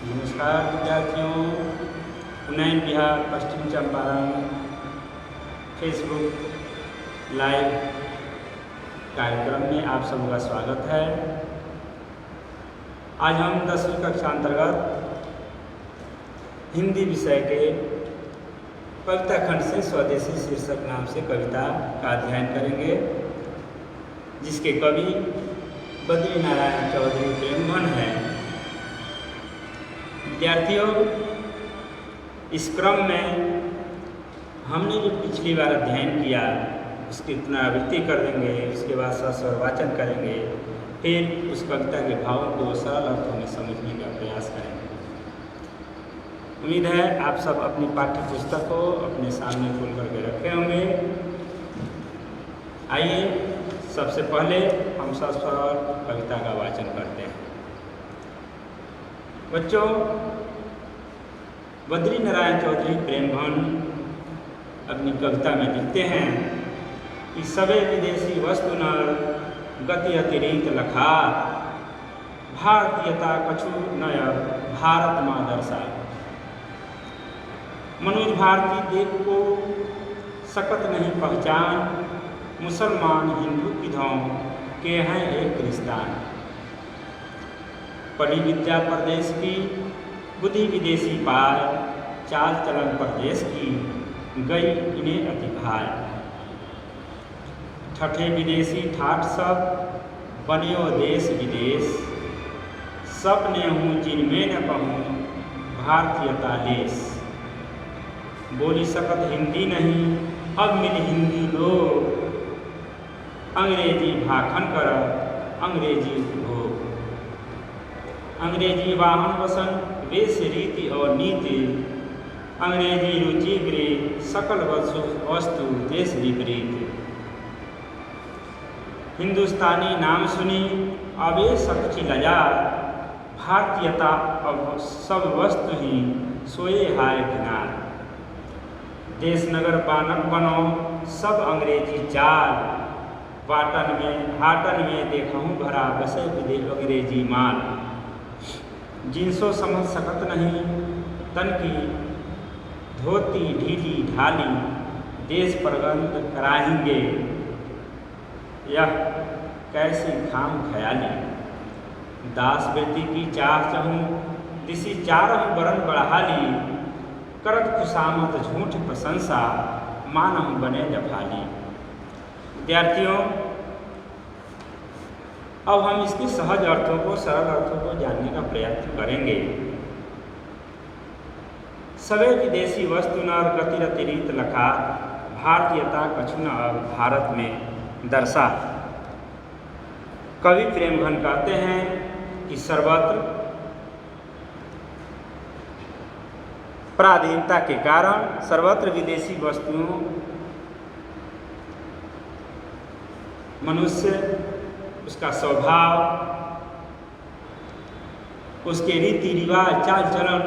नमस्कार विद्यार्थियों, उन्नयन बिहार पश्चिम चंपारण फेसबुक लाइव कार्यक्रम में आप सबका स्वागत है। आज हम 10वीं कक्षा अंतर्गत हिंदी विषय के कविता खंड से स्वदेशी शीर्षक नाम से कविता का अध्ययन करेंगे, जिसके कवि बद्री नारायण चौधरी प्रेमघन हैं। विद्यार्थियों, इस क्रम में हमने जो पिछली बार अध्ययन किया उसकी पुनरावृत्ति कर देंगे, उसके बाद सस्वर वाचन करेंगे, फिर उस कविता के भावों को सरल अर्थों में समझने का प्रयास करेंगे। उम्मीद है आप सब अपनी पाठ्य पुस्तक को अपने सामने खोल करके रखे होंगे। आइए सबसे पहले हम सस्वर कविता का वाचन करते हैं। बच्चों, बद्री नारायण चौधरी प्रेमघन अपनी कविता में लिखते हैं कि सबे विदेशी वस्तु नर गति अतिरिक्त लखा, भारतीयता कछु नय भारत माँ दर्शा। मनोज भारती देव को सकत नहीं पहचान, मुसलमान हिंदू किधों के हैं एक क्रिस्तान। पढ़ी विद्या परदेश की, बुद्धि विदेशी पाय, चाल चलन परदेश की, गई इन्हें अति भाय। ठठे विदेशी ठाठ सब, बनियो देश विदेश, सपने हूँ जिनमें न कहूँ भारतीयता लेस। बोली सकत हिंदी नहीं, अब मिल हिंदी लोग, अंग्रेजी भाखन कर अंग्रेजी उपभोग। अंग्रेजी वाहन वसन वेश रीति और नीति, अंग्रेजी रुचि गृह सकल वस्तु देश विपरीत। हिंदुस्तानी नाम सुनी अबे सकची लजा, भारतीयता अब सब वस्तु ही सोए हाय किनार। देश नगर बानक बनो सब अंग्रेजी चाल, हाटन में देखूँ भरा बसे विदेश अंग्रेजी माल। जिनसो समझ सकत नहीं तन की धोती ढीली ढाली, देश परगंद कराएंगे यह कैसी खाम ख्याली। दास बेटी की चाह चहूँ दिसी चारह बरन बढ़ाली, करत खुशामत झूठ प्रशंसा मानव बने जफाली। विद्यार्थियों, अब हम इसके सहज अर्थों को, सरल अर्थों को जानने का प्रयत्न करेंगे। सबे विदेशी वस्तु नर गति अतिरिक्त लखा, भारतीयता कछु न अब भारत में दर्शा। कवि प्रेमघन कहते हैं कि सर्वत्र पराधीनता के कारण सर्वत्र विदेशी वस्तुओं मनुष्य, उसका स्वभाव, उसके रीति रिवाज, चाल चलन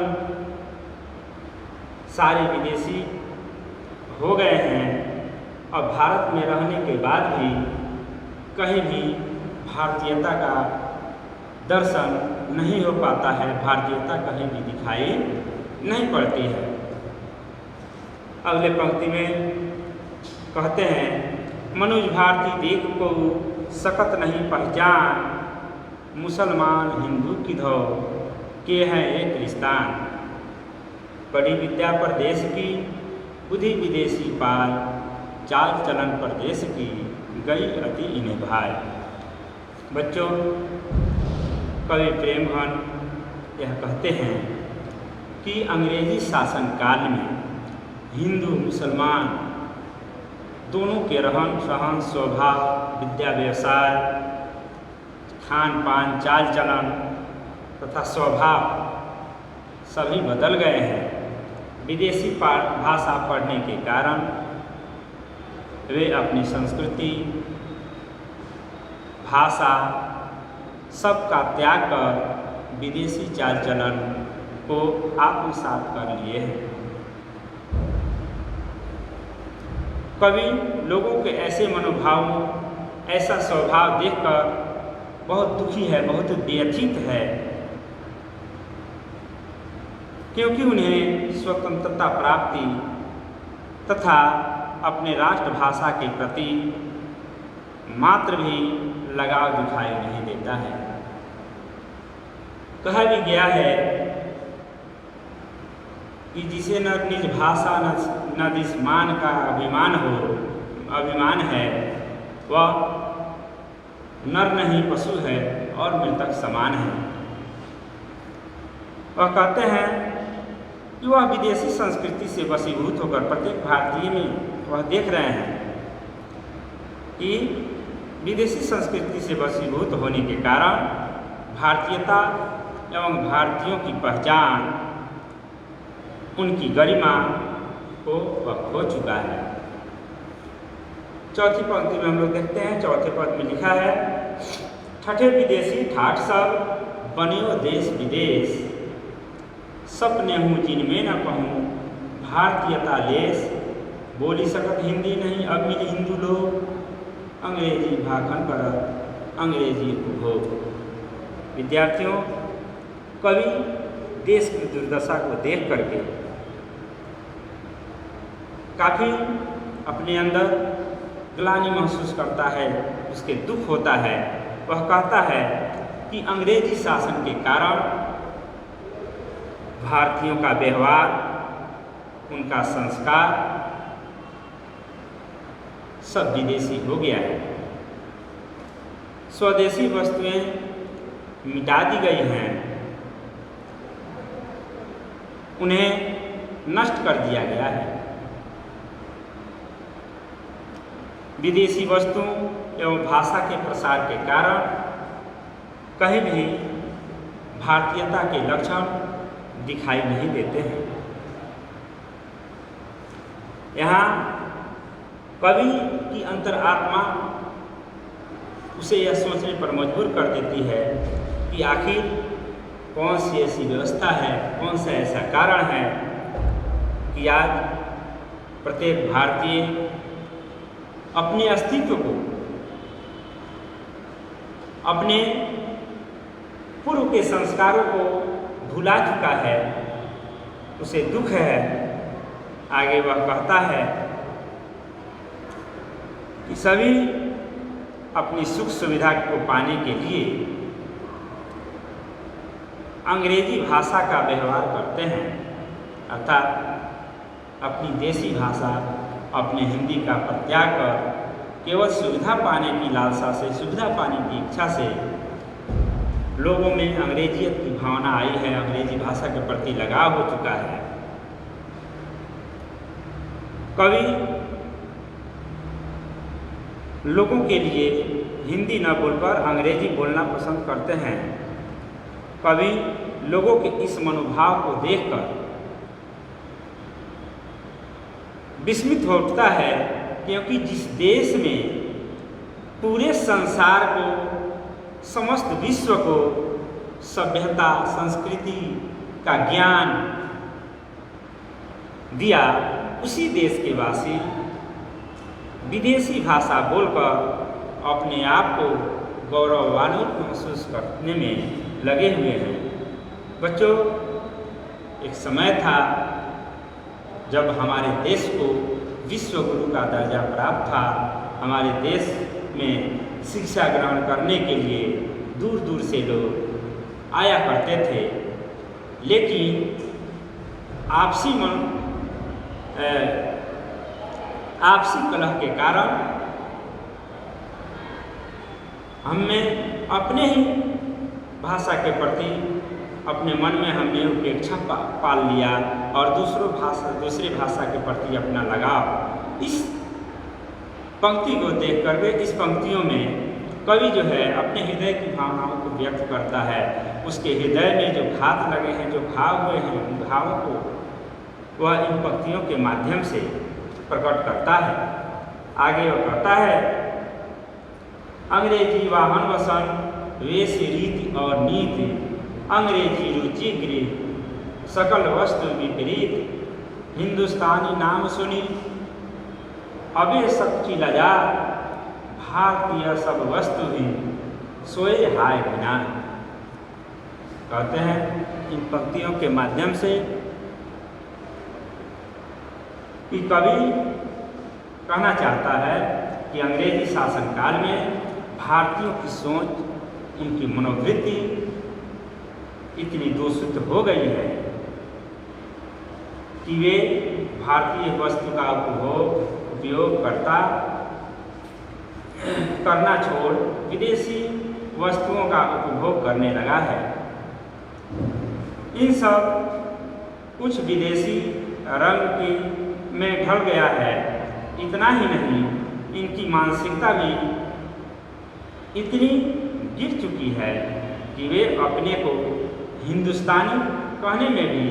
सारे विदेशी हो गए हैं। और भारत में रहने के बाद भी कहीं भी भारतीयता का दर्शन नहीं हो पाता है, भारतीयता कहीं भी दिखाई नहीं पड़ती है। अगले पंक्ति में कहते हैं, मनोज भारती देख को सकत नहीं पहचान, मुसलमान हिंदू किधो के हैं एक क्रिस्तान। पढ़ी विद्या परदेश की, बुद्धि विदेशी पाल, चाल चलन परदेश की, गई अति इन्हें भाई। बच्चों, कवि प्रेमघन यह कहते हैं कि अंग्रेजी शासन काल में हिंदू मुसलमान दोनों के रहन सहन, स्वभाव, विद्या व्यवसाय, खान पान, चाल चलन तथा स्वभाव सभी बदल गए हैं। विदेशी भाषा पढ़ने के कारण वे अपनी संस्कृति, भाषा सबका त्याग कर विदेशी चाल चलन को आत्मसात कर लिए हैं। कवि लोगों के ऐसे मनोभावों, ऐसा स्वभाव देखकर बहुत दुखी है, बहुत व्यथित है। क्योंकि उन्हें स्वतंत्रता प्राप्ति तथा अपने राष्ट्रभाषा के प्रति मात्र भी लगाव दिखाई नहीं देता है। कहा भी गया है कि जिसे न निज भाषा न देश मान का अभिमान है, वह नर नहीं पशु है और मृतक समान है। वह कहते हैं कि वह विदेशी संस्कृति से वशीभूत होकर प्रत्येक भारतीय में वह देख रहे हैं कि विदेशी संस्कृति से वशीभूत होने के कारण भारतीयता एवं भारतीयों की पहचान, उनकी गरिमा को वह खो चुका है। चौथी पंक्ति में हम लोग देखते हैं, चौथे पद में लिखा है, ठठे विदेशी ठाठ सब बनियो देश विदेश, सपने हूँ जिनमें न कहूँ भारतीयता लेस, बोली सकत हिंदी नहीं अब मिली हिंदू लोग, अंग्रेजी भाखन करत अंग्रेजी उपभोग। विद्यार्थियों, कवि देश की दुर्दशा को देख करके काफ़ी अपने अंदर ग्लानि महसूस करता है, उसके दुख होता है। वह कहता है कि अंग्रेजी शासन के कारण भारतीयों का व्यवहार, उनका संस्कार सब विदेशी हो गया है। स्वदेशी वस्तुएं मिटा दी गई हैं, उन्हें नष्ट कर दिया गया है। विदेशी वस्तु एवं भाषा के प्रसार के कारण कहीं भी भारतीयता के लक्षण दिखाई नहीं देते हैं। यहाँ कवि की अंतरात्मा उसे यह सोचने पर मजबूर कर देती है कि आखिर कौन सी ऐसी व्यवस्था है, कौन सा ऐसा कारण है कि आज प्रत्येक भारतीय अपने अस्तित्व को, अपने पूर्व के संस्कारों को भुला चुका है। उसे दुख है। आगे वह कहता है कि सभी अपनी सुख सुविधा को पाने के लिए अंग्रेजी भाषा का व्यवहार करते हैं, अर्थात अपनी देसी भाषा, अपने हिंदी का परित्याग कर केवल सुविधा पाने की लालसा से, सुविधा पाने की इच्छा से लोगों में अंग्रेजियत की भावना आई है, अंग्रेजी भाषा के प्रति लगाव हो चुका है। कवि लोगों के लिए हिंदी न बोलकर अंग्रेजी बोलना पसंद करते हैं। कवि लोगों के इस मनोभाव को देखकर विस्मित हो उठता है, क्योंकि जिस देश में पूरे संसार को, समस्त विश्व को सभ्यता, संस्कृति का ज्ञान दिया, उसी देश के वासी विदेशी भाषा बोलकर अपने आप को गौरवान्वित महसूस करने में लगे हुए हैं। बच्चों, एक समय था जब हमारे देश को विश्व गुरु का दर्जा प्राप्त था। हमारे देश में शिक्षा ग्रहण करने के लिए दूर दूर से लोग आया करते थे, लेकिन आपसी कलह के कारण हमने अपने ही भाषा के प्रति अपने मन में हमने उपेक्षा पाल लिया और दूसरी भाषा के प्रति अपना लगाव। इस पंक्ति को देख करके, इस पंक्तियों में कवि जो है अपने हृदय की भावनाओं को व्यक्त करता है। उसके हृदय में जो घात लगे हैं, जो घाव हुए हैं, उन घावों को वह इन पंक्तियों के माध्यम से प्रकट करता है। आगे वह कहता है, अंग्रेजी वाहन वसन वेश रीति और नीति, अंग्रेजी रुचि गृह सकल वस्तु विपरीत, हिंदुस्तानी नाम सुनी अबे सच्ची लजा, भारतीय सब वस्तु ही सोए हाय बिना। कहते हैं इन पंक्तियों के माध्यम से कि कवि कहना चाहता है कि अंग्रेजी शासनकाल में भारतीयों की सोच, उनकी मनोवृत्ति इतनी दूषित हो गई है कि वे भारतीय वस्तु का उपयोग करना छोड़ विदेशी वस्तुओं का उपभोग करने लगा है। इन सब कुछ विदेशी रंग में ढल गया है। इतना ही नहीं, इनकी मानसिकता भी इतनी गिर चुकी है कि वे अपने को हिंदुस्तानी कहने में भी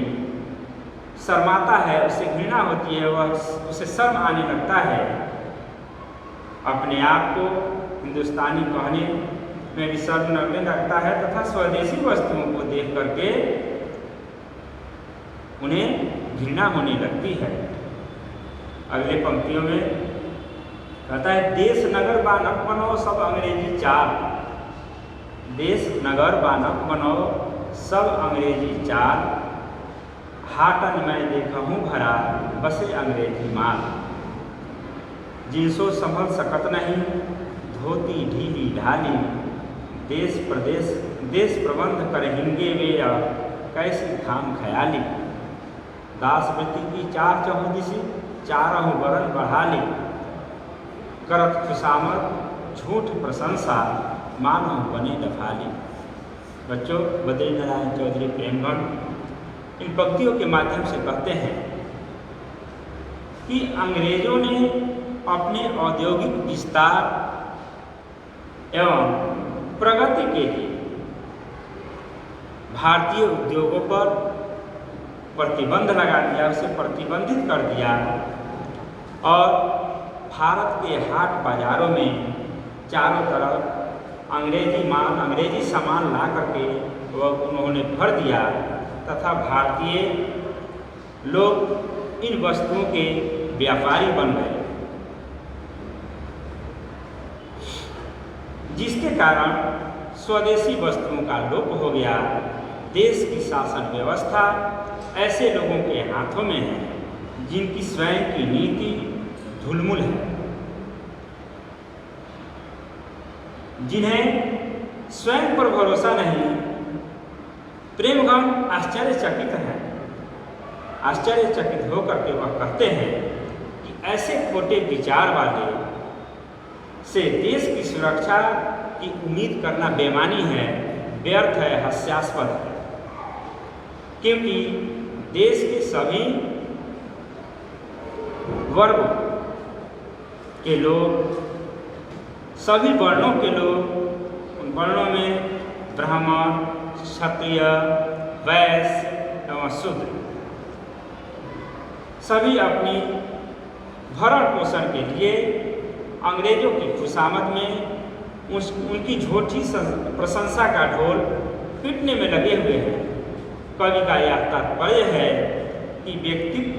शर्माता है, उसे घृणा होती है, वह उसे शर्म आने लगता है। अपने आप को हिंदुस्तानी कहने में भी शर्म लगने लगता है तथा स्वदेशी वस्तुओं को देख करके उन्हें घृणा होने लगती है। अगले पंक्तियों में कहता है, देश नगर बानक बनो सब अंग्रेजी चाल। देश नगर बानक बनो सब अंग्रेजी चाल, हाटन मैं देखा हूँ भरा बसे अंग्रेजी माल। जिनसो संभल सकत नहीं धोती ढीली ढाली, देश प्रबंध कर हिंगे वे कैसी खाम खयाली। दास वृत्ति की चार चहुदिशी चारहु वरन बढ़ाली, करत खुशामद झूठ प्रशंसा मानो बने दफाली। बच्चों, बद्री नारायण चौधरी प्रेमगढ़ इन पंक्तियों के माध्यम से कहते हैं कि अंग्रेजों ने अपने औद्योगिक विस्तार एवं प्रगति के लिए भारतीय उद्योगों पर प्रतिबंध लगा दिया, उसे प्रतिबंधित कर दिया और भारत के हाट बाजारों में चारों तरफ अंग्रेजी सामान ला करके वह उन्होंने भर दिया तथा भारतीय लोग इन वस्तुओं के व्यापारी बन गए, जिसके कारण स्वदेशी वस्तुओं का लोप हो गया। देश की शासन व्यवस्था ऐसे लोगों के हाथों में है जिनकी स्वयं की नीति धूलमुल है, जिन्हें स्वयं पर भरोसा नहीं। प्रेमगढ़ आश्चर्यचकित होकर के वह कहते हैं कि ऐसे खोटे विचार वाले से देश की सुरक्षा की उम्मीद करना बेमानी है, व्यर्थ है, हास्यास्पद है। क्योंकि देश के सभी वर्ग के लोग, सभी वर्णों के लोग, उन वर्णों में ब्राह्मण, क्षत्रिय, वैश्य एवं शूद्र, सभी अपनी भरण पोषण के लिए अंग्रेजों की खुशामद में उनकी झूठी प्रशंसा का ढोल पीटने में लगे हुए हैं। कवि का यह तात्पर्य है कि व्यक्तित्व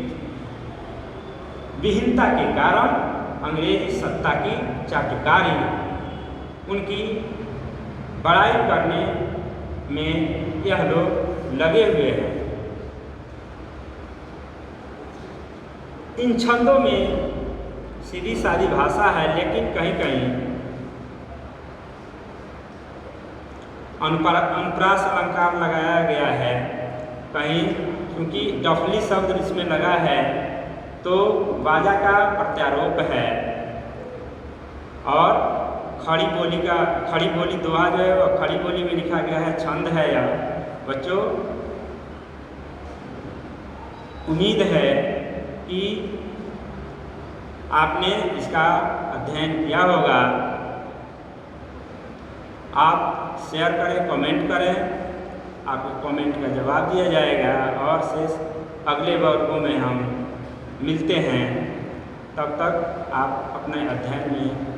विहीनता के कारण अंग्रेजी सत्ता की चाटुकारी उनकी बड़ाई करने में यह लोग लगे हुए हैं। इन छंदों में सीधी सादी भाषा है, लेकिन कहीं कहीं अनुप्रास अलंकार लगाया गया है। कहीं क्योंकि डफली शब्द इसमें लगा है तो बाजा का प्रत्यारोप है और खड़ी बोली दोहा जो है वह खड़ी बोली में लिखा गया है, छंद है यह। बच्चों, उम्मीद है कि आपने इसका अध्ययन किया होगा। आप शेयर करें, कमेंट करें, आपको कमेंट का जवाब दिया जाएगा और शेष अगले वर्गों में हम मिलते हैं। तब तक आप अपने अध्ययन में